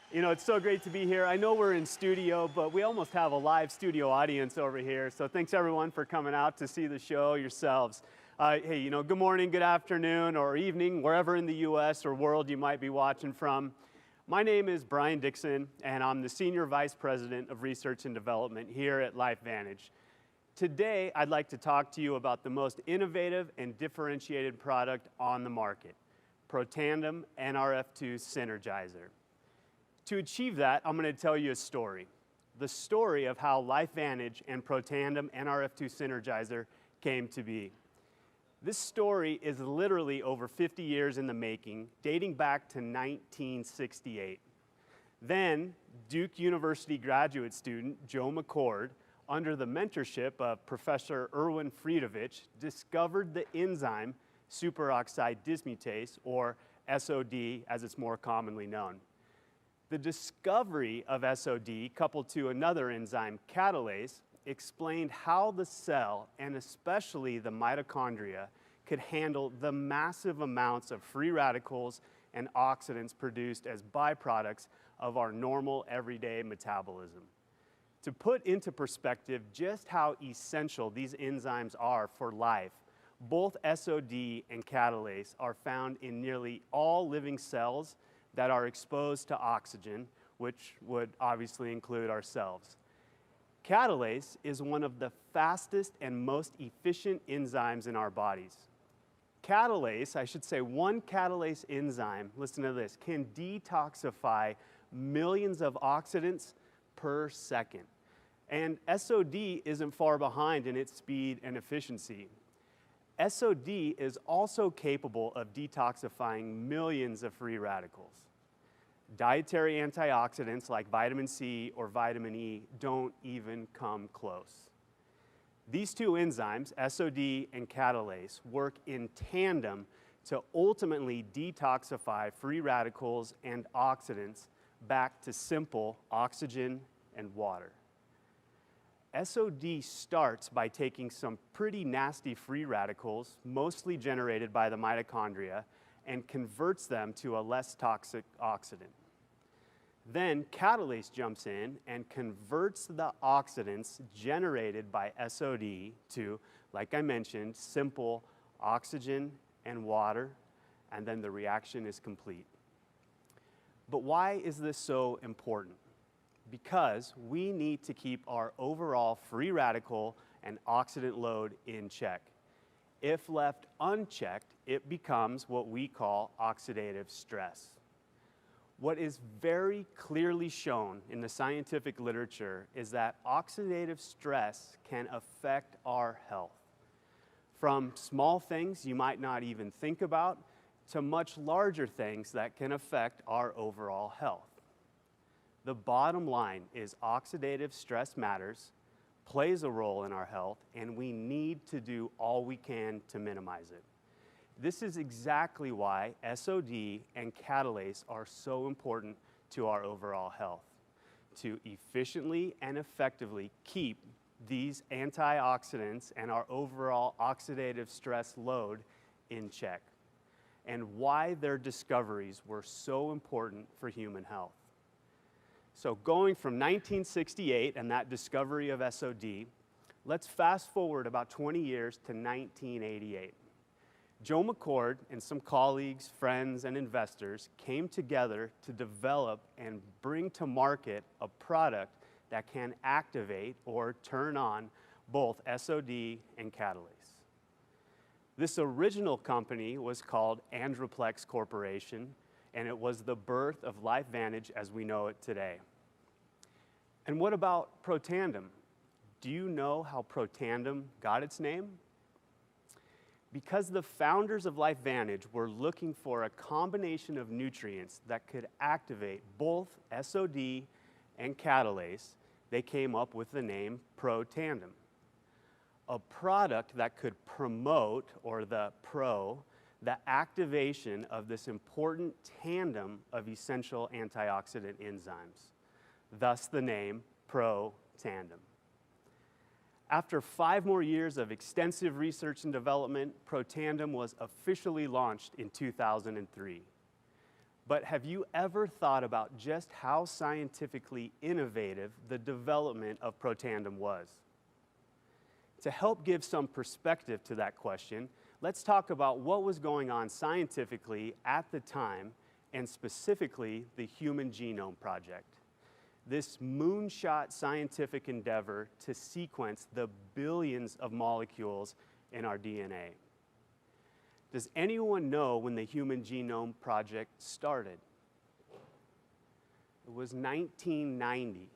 You know, it's so great to be here. I know we're in studio, but we almost have a live studio audience over here. So thanks everyone for coming out to see the show yourselves. Hey, you know, good morning, good afternoon, or evening, wherever in the U.S. or world you might be watching from. My name is Brian Dixon, and I'm the Senior Vice President of Research and Development here at LifeVantage. Today, I'd like to talk to you about the most innovative and differentiated product on the market, Protandim Nrf2 Synergizer. To achieve that, I'm going to tell you a story. The story of how LifeVantage and Protandim Nrf2 Synergizer came to be. This story is literally over 50 years in the making, dating back to 1968. Then, Duke University graduate student Joe McCord, under the mentorship of Professor Erwin Friedovich, discovered the enzyme superoxide dismutase, or SOD as it's more commonly known. The discovery of SOD, coupled to another enzyme, 𝗡𝗘𝗫, explained how the cell, and especially the mitochondria, could handle the massive amounts of free radicals and oxidants produced as byproducts of our normal everyday metabolism. To put into perspective just how essential these enzymes are for life, both SOD and 𝗡𝗘𝗫 are found in nearly all living cells that are exposed to oxygen, which would obviously include ourselves. 𝗡𝗘𝗫 is one of the fastest and most efficient enzymes in our bodies. 𝗡𝗘𝗫, I should say one 𝗡𝗘𝗫 enzyme, listen to this, can detoxify millions of oxidants per second. And SOD isn't far behind in its speed and efficiency. SOD is also capable of detoxifying millions of free radicals. Dietary antioxidants like vitamin C or vitamin E don't even come close. These two enzymes, SOD and 𝗡𝗘𝗫, work in tandem to ultimately detoxify free radicals and oxidants back to simple oxygen and water. SOD starts by taking some pretty nasty free radicals, mostly generated by the mitochondria, and converts them to a less toxic oxidant. Then 𝗡𝗘𝗫 jumps in and converts the oxidants generated by SOD to, like I mentioned, simple oxygen and water, and then the reaction is complete. But why is this so important? Because we need to keep our overall free radical and oxidant load in check. If left unchecked, it becomes what we call oxidative stress. What is very clearly shown in the scientific literature is that oxidative stress can affect our health. From small things you might not even think about to much larger things that can affect our overall health. The bottom line is oxidative stress matters, plays a role in our health, and we need to do all we can to minimize it. This is exactly why SOD and 𝗡𝗘𝗫 are so important to our overall health, to efficiently and effectively keep these antioxidants and our overall oxidative stress load in check, and why their discoveries were so important for human health. So going from 1968 and that discovery of SOD, let's fast forward about 20 years to 1988. Joe McCord and some colleagues, friends, and investors came together to develop and bring to market a product that can activate or turn on both SOD and 𝗡𝗘𝗫. This original company was called Androplex Corporation, and it was the birth of LifeVantage as we know it today. And what about Protandim? Do you know how Protandim got its name? Because the founders of LifeVantage were looking for a combination of nutrients that could activate both SOD and 𝗡𝗘𝗫, they came up with the name Protandim, a product that could promote, or the activation of this important tandem of essential antioxidant enzymes, thus the name Protandim. After 5 more years of extensive research and development, Protandim was officially launched in 2003. But have you ever thought about just how scientifically innovative the development of Protandim was? To help give some perspective to that question, let's talk about what was going on scientifically at the time, and specifically the Human Genome Project. This moonshot scientific endeavor to sequence the billions of molecules in our DNA. Does anyone know when the Human Genome Project started? It was 1990,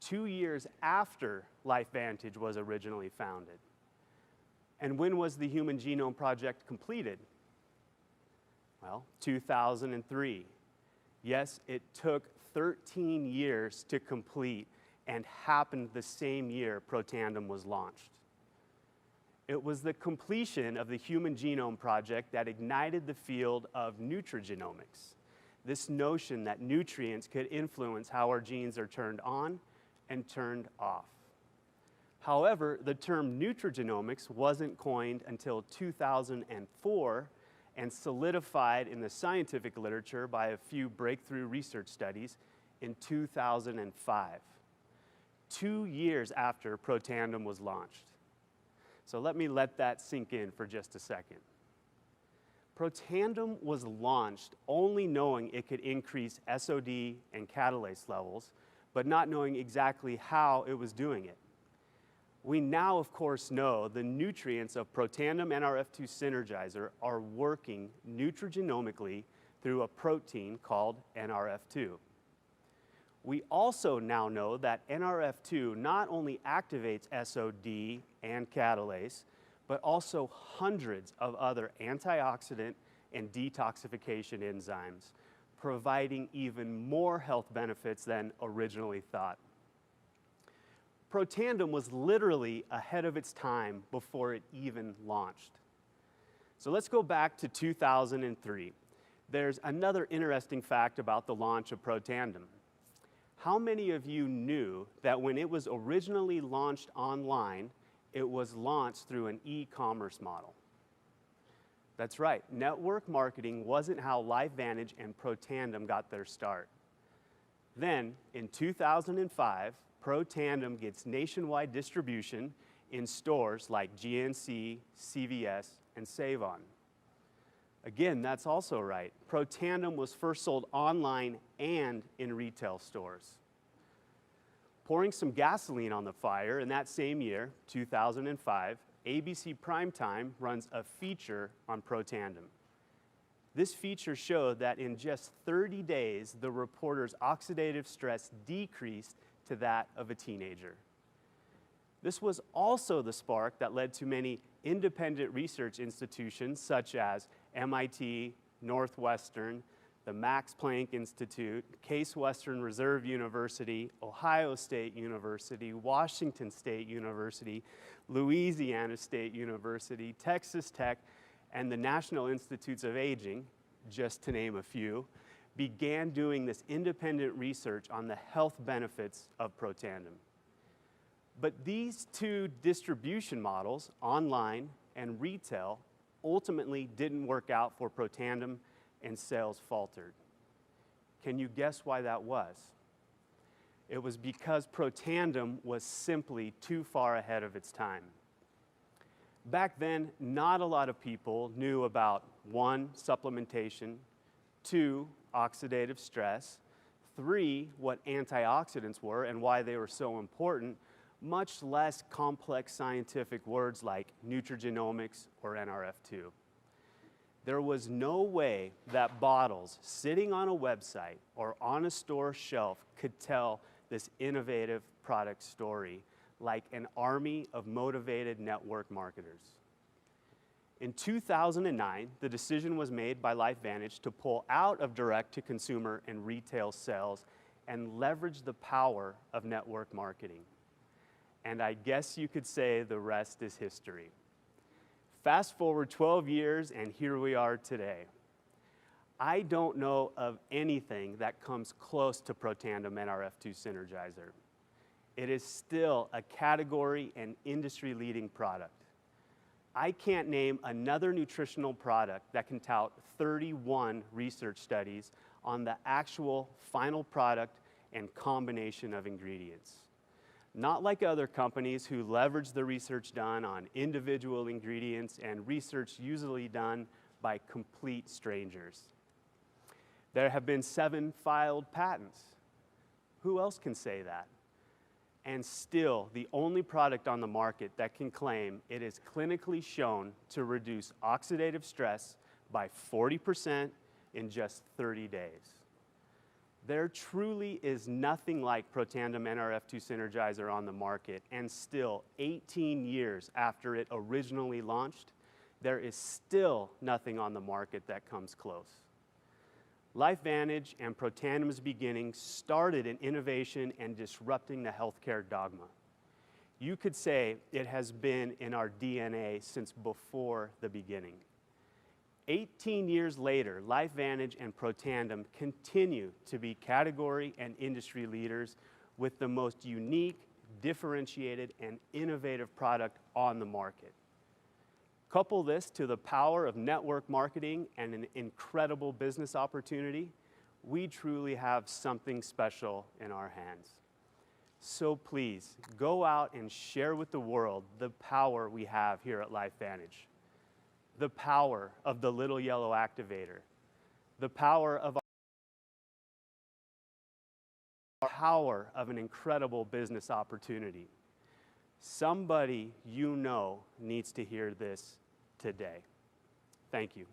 2 years after LifeVantage was originally founded. And when was the Human Genome Project completed? Well, 2003. Yes, it took 13 years to complete and happened the same year Protandim was launched. It was the completion of the Human Genome Project that ignited the field of nutrigenomics, this notion that nutrients could influence how our genes are turned on and turned off. However, the term nutrigenomics wasn't coined until 2004 and solidified in the scientific literature by a few breakthrough research studies in 2005, 2 years after Protandim was launched. So let that sink in for just a second. Protandim was launched only knowing it could increase SOD and catalase levels, but not knowing exactly how it was doing it. We now, of course, know the nutrients of Protandim NRF2 synergizer are working nutrigenomically through a protein called NRF2. We also now know that NRF2 not only activates SOD and catalase, but also hundreds of other antioxidant and detoxification enzymes, providing even more health benefits than originally thought. Protandim was literally ahead of its time before it even launched. So let's go back to 2003. There's another interesting fact about the launch of Protandim. How many of you knew that when it was originally launched online, it was launched through an e-commerce model? That's right, network marketing wasn't how LifeVantage and Protandim got their start. Then, in 2005, Protandim gets nationwide distribution in stores like GNC, CVS, and Save-On. Again, that's also right. Protandim was first sold online and in retail stores. Pouring some gasoline on the fire, in that same year, 2005, ABC Primetime runs a feature on Protandim. This feature showed that in just 30 days, the reporter's oxidative stress decreased to that of a teenager. This was also the spark that led to many independent research institutions such as MIT, Northwestern, the Max Planck Institute, Case Western Reserve University, Ohio State University, Washington State University, Louisiana State University, Texas Tech, and the National Institutes of Aging, just to name a few, began doing this independent research on the health benefits of Protandim. But these two distribution models, online and retail, ultimately didn't work out for Protandim and sales faltered. Can you guess why that was? It was because Protandim was simply too far ahead of its time. Back then, not a lot of people knew about 1, supplementation, 2, oxidative stress, 3, what antioxidants were and why they were so important, much less complex scientific words like nutrigenomics or NRF2. There was no way that bottles sitting on a website or on a store shelf could tell this innovative product story like an army of motivated network marketers. In 2009, the decision was made by LifeVantage to pull out of direct-to-consumer and retail sales and leverage the power of network marketing. And I guess you could say the rest is history. Fast forward 12 years, and here we are today. I don't know of anything that comes close to Protandim NRF2 synergizer. It is still a category and industry-leading product. I can't name another nutritional product that can tout 31 research studies on the actual final product and combination of ingredients. Not like other companies who leverage the research done on individual ingredients and research usually done by complete strangers. There have been 7 filed patents. Who else can say that? And still, the only product on the market that can claim it is clinically shown to reduce oxidative stress by 40% in just 30 days. There truly is nothing like Protandim Nrf2 Synergizer on the market, and still 18 years after it originally launched, there is still nothing on the market that comes close. LifeVantage and Protandim's beginnings started in innovation and disrupting the healthcare dogma. You could say it has been in our DNA since before the beginning. 18 years later, LifeVantage and Protandim continue to be category and industry leaders with the most unique, differentiated, and innovative product on the market. Couple this to the power of network marketing and an incredible business opportunity, we truly have something special in our hands. So please, go out and share with the world the power we have here at LifeVantage. The power of the little yellow activator, the power of an incredible business opportunity. Somebody you know needs to hear this today. Thank you.